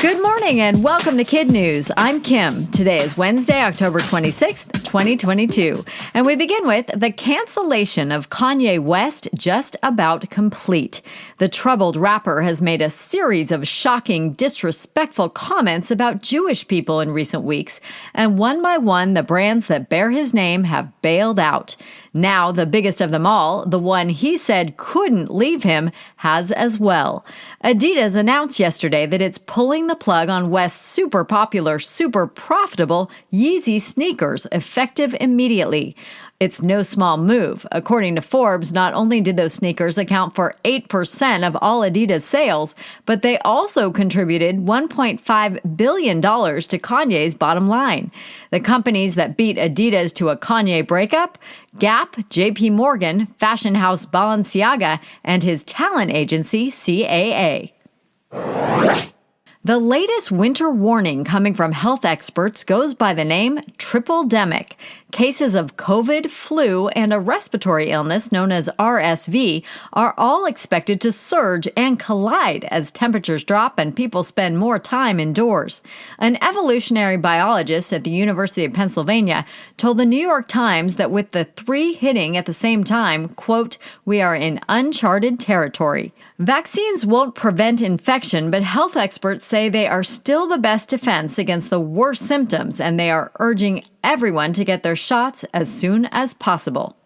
Good morning and welcome to KidNuz. I'm Kim. Today is Wednesday, October 26th, 2022. And we begin with the cancellation of Kanye West just about complete. The troubled rapper has made a series of shocking, disrespectful comments about Jewish people in recent weeks, and one by one, the brands that bear his name have bailed out. Now, the biggest of them all, the one he said couldn't leave him, has as well. Adidas announced yesterday that it's pulling the plug on West's super popular, super profitable Yeezy sneakers, effective immediately. It's no small move. According to Forbes, not only did those sneakers account for 8% of all Adidas sales, but they also contributed $1.5 billion to Kanye's bottom line. The companies that beat Adidas to a Kanye breakup? Gap, JP Morgan, fashion house Balenciaga, and his talent agency CAA. The latest winter warning coming from health experts goes by the name Tripledemic. Cases of COVID, flu, and a respiratory illness known as RSV are all expected to surge and collide as temperatures drop and people spend more time indoors. An evolutionary biologist at the University of Pennsylvania told the New York Times that with the three hitting at the same time, quote, "we are in uncharted territory." Vaccines won't prevent infection, but health experts say they are still the best defense against the worst symptoms, and they are urging everyone to get their shots as soon as possible.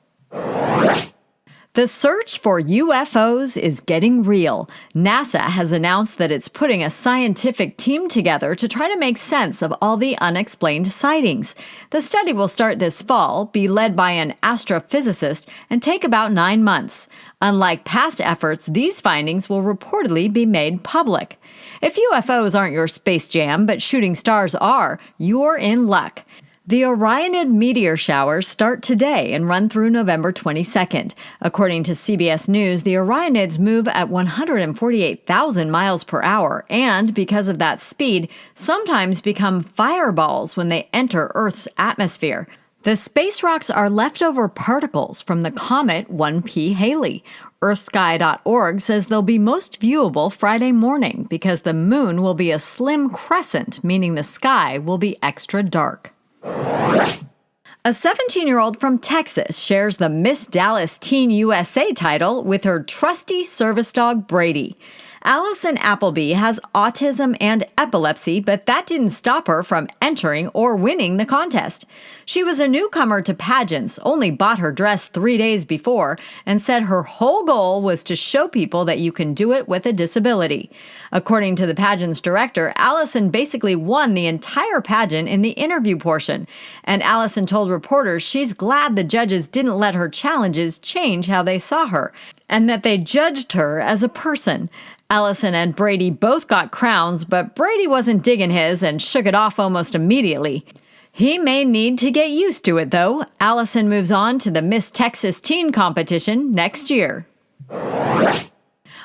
The search for UFOs is getting real. NASA has announced that it's putting a scientific team together to try to make sense of all the unexplained sightings. The study will start this fall, be led by an astrophysicist, and take about 9 months. Unlike past efforts, these findings will reportedly be made public. If UFOs aren't your space jam, but shooting stars are, you're in luck. The Orionid meteor showers start today and run through November 22nd. According to CBS News, the Orionids move at 148,000 miles per hour and, because of that speed, sometimes become fireballs when they enter Earth's atmosphere. The space rocks are leftover particles from the comet 1P Halley. EarthSky.org says they'll be most viewable Friday morning because the moon will be a slim crescent, meaning the sky will be extra dark. A 17-year-old from Texas shares the Miss Dallas Teen USA title with her trusty service dog, Brady. Allison Appleby has autism and epilepsy, but that didn't stop her from entering or winning the contest. She was a newcomer to pageants, only bought her dress 3 days before, and said her whole goal was to show people that you can do it with a disability. According to the pageant's director, Allison basically won the entire pageant in the interview portion, and Allison told reporters she's glad the judges didn't let her challenges change how they saw her, and that they judged her as a person. Allison and Brady both got crowns, but Brady wasn't digging his and shook it off almost immediately. He may need to get used to it, though. Allison moves on to the Miss Texas Teen competition next year.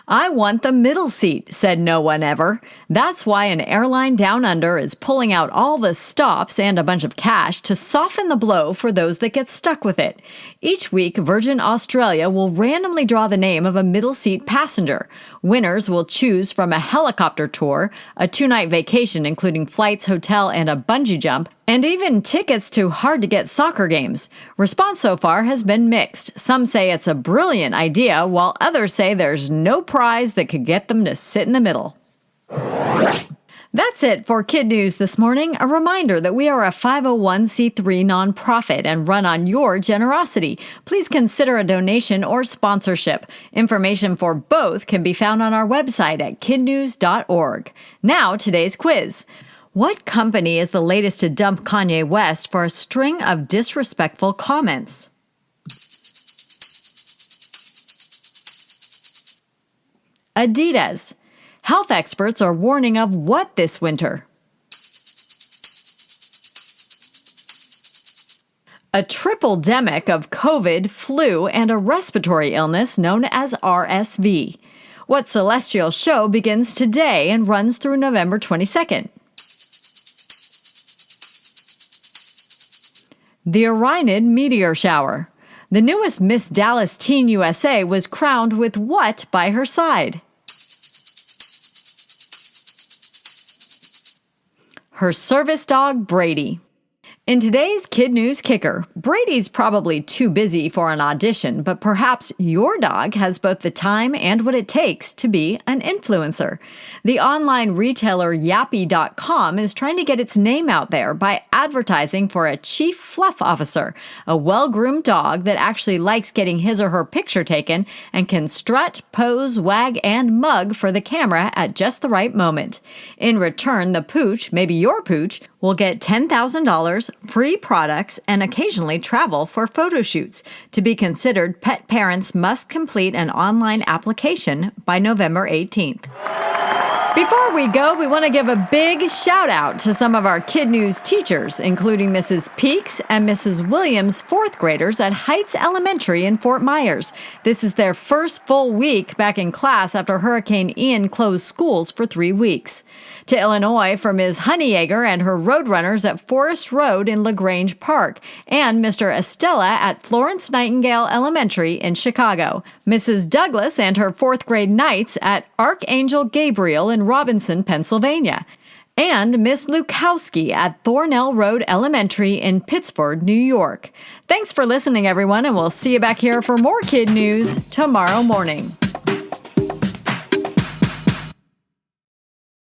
"I want the middle seat," said no one ever. That's why an airline down under is pulling out all the stops and a bunch of cash to soften the blow for those that get stuck with it. Each week, Virgin Australia will randomly draw the name of a middle seat passenger. Winners will choose from a helicopter tour, a 2-night vacation including flights, hotel, and a bungee jump, and even tickets to hard-to-get soccer games. Response so far has been mixed. Some say it's a brilliant idea, while others say there's no prize that could get them to sit in the middle. That's it for KidNuz this morning. A reminder that we are a 501c3 nonprofit and run on your generosity. Please consider a donation or sponsorship. Information for both can be found on our website at kidnuz.org. Now, today's quiz. What company is the latest to dump Kanye West for a string of disrespectful comments? Adidas. Health experts are warning of what this winter? A tripledemic of COVID, flu, and a respiratory illness known as RSV. What celestial show begins today and runs through November 22nd? The Orionid meteor shower. The newest Miss Dallas Teen USA was crowned with what by her side? her service dog Brady. In today's Kid News Kicker, Brady's probably too busy for an audition, but perhaps your dog has both the time and what it takes to be an influencer. The online retailer Yappy.com is trying to get its name out there by advertising for a chief fluff officer, a well-groomed dog that actually likes getting his or her picture taken and can strut, pose, wag, and mug for the camera at just the right moment. In return, the pooch, maybe your pooch, will get $10,000, free products, and occasionally travel for photo shoots. To be considered, pet parents must complete an online application by November 18th. Before we go, we want to give a big shout out to some of our Kid News teachers, including Mrs. Peaks and Mrs. Williams' fourth graders at Heights Elementary in Fort Myers. This is their first full week back in class after Hurricane Ian closed schools for 3 weeks. To Illinois for Ms. Honeyegger and her roadrunners at Forest Road in LaGrange Park, and Mr. Estella at Florence Nightingale Elementary in Chicago. Mrs. Douglas and her fourth grade Knights at Archangel Gabriel in Robinson, Pennsylvania. And Miss Lukowski at Thornell Road Elementary in Pittsford, New York. Thanks for listening, everyone, and we'll see you back here for more Kid News tomorrow morning.